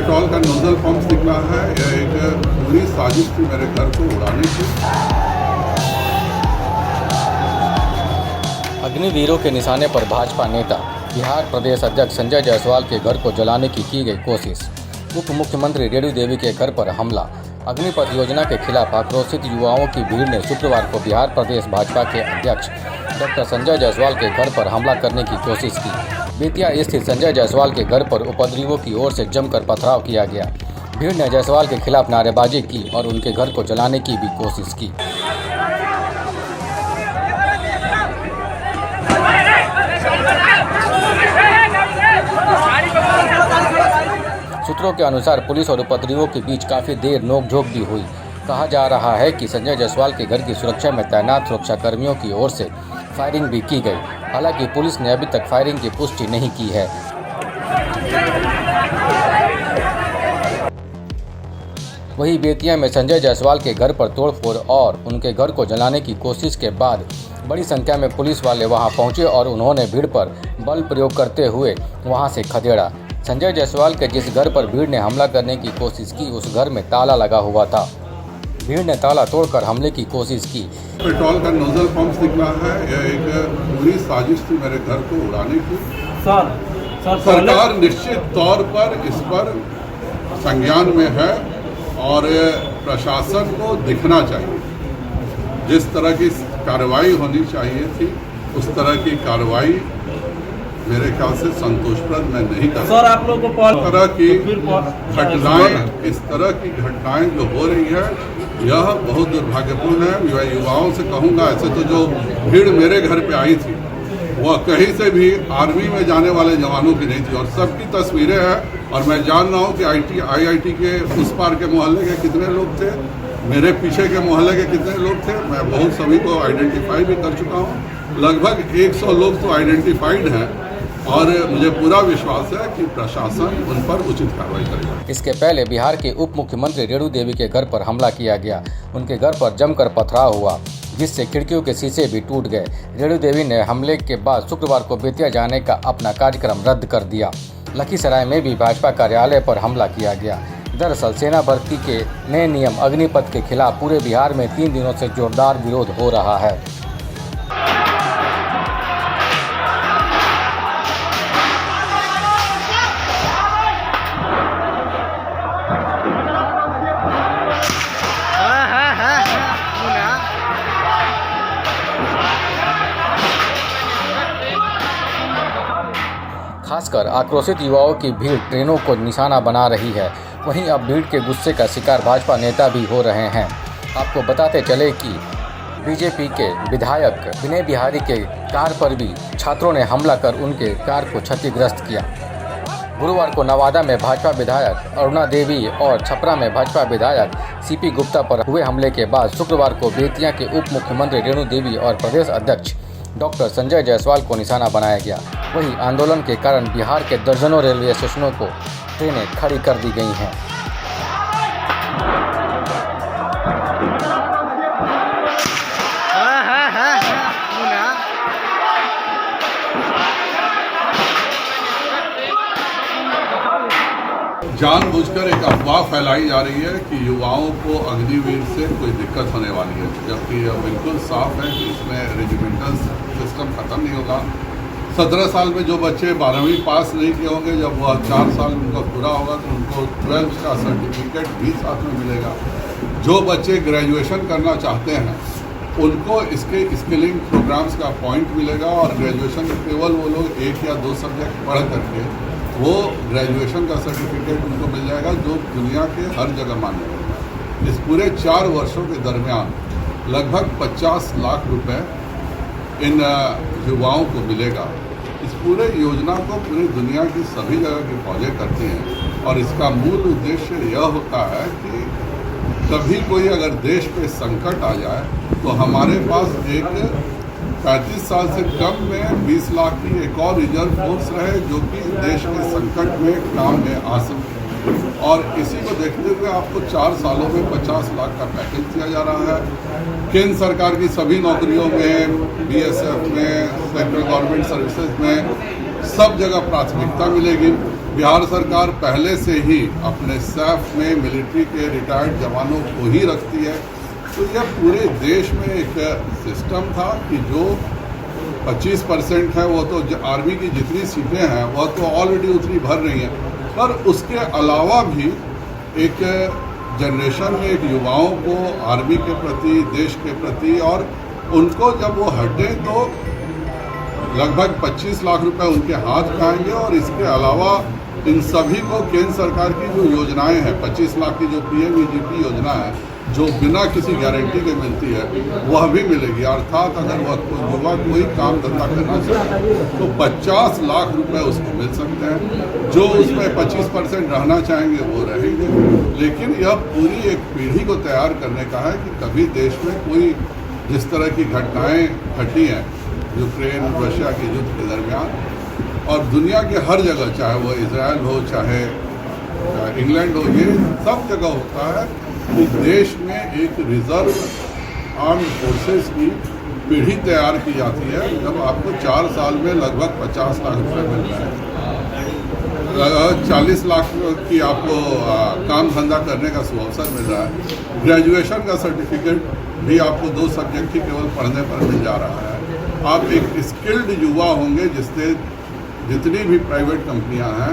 Petrol का nozzle pump निकला है। यह एक पूरी साजिश थी मेरे घर को उड़ाने की। अग्निवीरों के निशाने पर भाजपा नेता बिहार प्रदेश अध्यक्ष संजय जायसवाल के घर को जलाने की गई कोशिश। उप मुख्यमंत्री रेणु देवी के घर पर हमला। अग्निपथ योजना के खिलाफ आक्रोशित युवाओं की भीड़ ने शुक्रवार को बिहार प्रदेश भाजपा के अध्यक्ष डॉक्टर संजय जायसवाल के घर पर हमला करने की कोशिश की। बेतिया स्थित संजय जायसवाल के घर पर उपद्रवियों की ओर से जमकर पथराव किया गया। भीड़ ने जायसवाल के खिलाफ नारेबाजी की और उनके घर को जलाने की भी कोशिश की। सूत्रों के अनुसार पुलिस और उपद्रवियों के बीच काफी देर नोकझोंक भी हुई। कहा जा रहा है कि संजय जायसवाल के घर की सुरक्षा में तैनात सुरक्षा कर्मियों की ओर से फायरिंग भी की गई। हालांकि पुलिस ने अभी तक फायरिंग की पुष्टि नहीं की है। वहीं बेतिया में संजय जायसवाल के घर पर तोड़फोड़ और उनके घर को जलाने की कोशिश के बाद बड़ी संख्या में पुलिस वाले वहां पहुंचे और उन्होंने भीड़ पर बल प्रयोग करते हुए वहां से खदेड़ा। संजय जायसवाल के जिस घर पर भीड़ ने हमला करने की कोशिश की उस घर में ताला लगा हुआ था। भीड़ ने ताला तोड़कर हमले की कोशिश की। पेट्रोल का नोजल पंप निकला है। यह एक पूरी साजिश थी मेरे घर को उड़ाने की। सरकार निश्चित तौर पर इस पर संज्ञान में है और प्रशासन को दिखना चाहिए। जिस तरह की कार्रवाई होनी चाहिए थी उस तरह की कार्रवाई मेरे ख्याल से संतोषप्रद मैं नहीं कर सर, आप लोगों को इस तरह की घटनाएं जो हो रही है यह बहुत दुर्भाग्यपूर्ण है। मैं युवाओं से कहूँगा, ऐसे तो जो भीड़ मेरे घर पे आई थी वह कहीं से भी आर्मी में जाने वाले जवानों की नहीं थी और सबकी तस्वीरें हैं और मैं जान रहा हूँ कि IIT के उस पार के मोहल्ले के कितने लोग थे, मेरे पीछे के मोहल्ले के कितने लोग थे। मैं बहुत सभी को आइडेंटिफाई भी कर चुका हूँ। लगभग 100 लोग तो आइडेंटिफाइड हैं और मुझे पूरा विश्वास है कि प्रशासन उन पर उचित कार्रवाई करेगा। इसके पहले बिहार के उप मुख्यमंत्री रेणु देवी के घर पर हमला किया गया। उनके घर पर जमकर पथराव हुआ जिससे खिड़कियों के शीशे भी टूट गए। रेणु देवी ने हमले के बाद शुक्रवार को बेतिया जाने का अपना कार्यक्रम रद्द कर दिया। लखीसराय में भी भाजपा कार्यालय पर हमला किया गया। दरअसल सेना भर्ती के नए नियम अग्निपथ के खिलाफ पूरे बिहार में 3 दिनों से जोरदार विरोध हो रहा है। खासकर आक्रोशित युवाओं की भीड़ ट्रेनों को निशाना बना रही है। वहीं अब भीड़ के गुस्से का शिकार भाजपा नेता भी हो रहे हैं। आपको बताते चले कि बीजेपी के विधायक विनय बिहारी के कार पर भी छात्रों ने हमला कर उनके कार को क्षतिग्रस्त किया। गुरुवार को नवादा में भाजपा विधायक अरुणा देवी और छपरा में भाजपा विधायक CP गुप्ता पर हुए हमले के बाद शुक्रवार को बेतिया के उप मुख्यमंत्री रेणु देवी और प्रदेश अध्यक्ष डॉक्टर संजय जायसवाल को निशाना बनाया गया। वहीं आंदोलन के कारण बिहार के दर्जनों रेलवे स्टेशनों को ट्रेनें खड़ी कर दी गई हैं। जानबूझकर एक अफवाह फैलाई जा रही है कि युवाओं को अग्निवीर से कोई दिक्कत होने वाली है, जबकि यह बिल्कुल साफ है कि इसमें रेजिमेंटल सिस्टम खत्म नहीं होगा। 17 साल में जो बच्चे 12वीं पास नहीं किए होंगे, जब वह 4 साल उनका पूरा होगा तो उनको 12th का सर्टिफिकेट भी साथ में मिलेगा। जो बच्चे ग्रेजुएशन करना चाहते हैं उनको इसके स्किलिंग प्रोग्राम्स का पॉइंट मिलेगा और ग्रेजुएशन केवल वो लोग 1 या 2 सब्जेक्ट पढ़ करके वो ग्रेजुएशन का सर्टिफिकेट उनको मिल जाएगा जो दुनिया के हर जगह मान्य होगा। इस पूरे 4 वर्षों के दरमियान लगभग 50 लाख रुपए इन युवाओं को मिलेगा। इस पूरे योजना को पूरी दुनिया की सभी जगह की फौजें करती हैं और इसका मूल उद्देश्य यह होता है कि कभी कोई अगर देश पे संकट आ जाए तो हमारे पास एक 35 साल से कम में 20 लाख की एक और रिजर्व फोर्स रहे जो कि देश के संकट में काम में आ सके। और इसी को देखते हुए आपको 4 सालों में 50 लाख का पैकेज दिया जा रहा है। केंद्र सरकार की सभी नौकरियों में, BSF में, सेंट्रल गवर्नमेंट सर्विसेज में सब जगह प्राथमिकता मिलेगी। बिहार सरकार पहले से ही अपने स्टाफ में मिलिट्री के रिटायर्ड जवानों को ही रखती है। तो यह पूरे देश में एक सिस्टम था कि जो 25% है वो तो आर्मी की जितनी सीटें हैं वह तो ऑलरेडी उतनी भर रही हैं, पर उसके अलावा भी एक जनरेशन में एक युवाओं को आर्मी के प्रति, देश के प्रति, और उनको जब वो हटें तो लगभग 25 लाख रुपए उनके हाथ में आएंगे। और इसके अलावा इन सभी को केंद्र सरकार की जो योजनाएं हैं, 25 लाख की जो PMEGP योजना है, जो बिना किसी गारंटी के मिलती है, वह भी मिलेगी। अर्थात अगर वह युवा कोई काम धंधा करना चाहे तो 50 लाख रुपए उसको मिल सकते हैं। जो उसमें 25% रहना चाहेंगे वो रहेंगे। लेकिन यह पूरी एक पीढ़ी को तैयार करने का है कि कभी देश में कोई जिस तरह की घटनाएं घटी हैं यूक्रेन रशिया के युद्ध के दरमियान, और दुनिया के हर जगह, चाहे वो इजराइल हो, चाहे इंग्लैंड हो, ये सब जगह होता है कि देश में एक रिजर्व आर्म्ड फोर्सेस की पीढ़ी तैयार की जाती है। जब आपको 4 साल में लगभग 50 लाख रुपए मिल रहे हैं, 40 लाख की आपको काम धंधा करने का सुअवसर मिल रहा है, ग्रेजुएशन का सर्टिफिकेट भी आपको 2 सब्जेक्ट ही केवल पढ़ने पर मिल जा रहा है। आप एक स्किल्ड युवा होंगे जिससे जितनी भी प्राइवेट कंपनियां हैं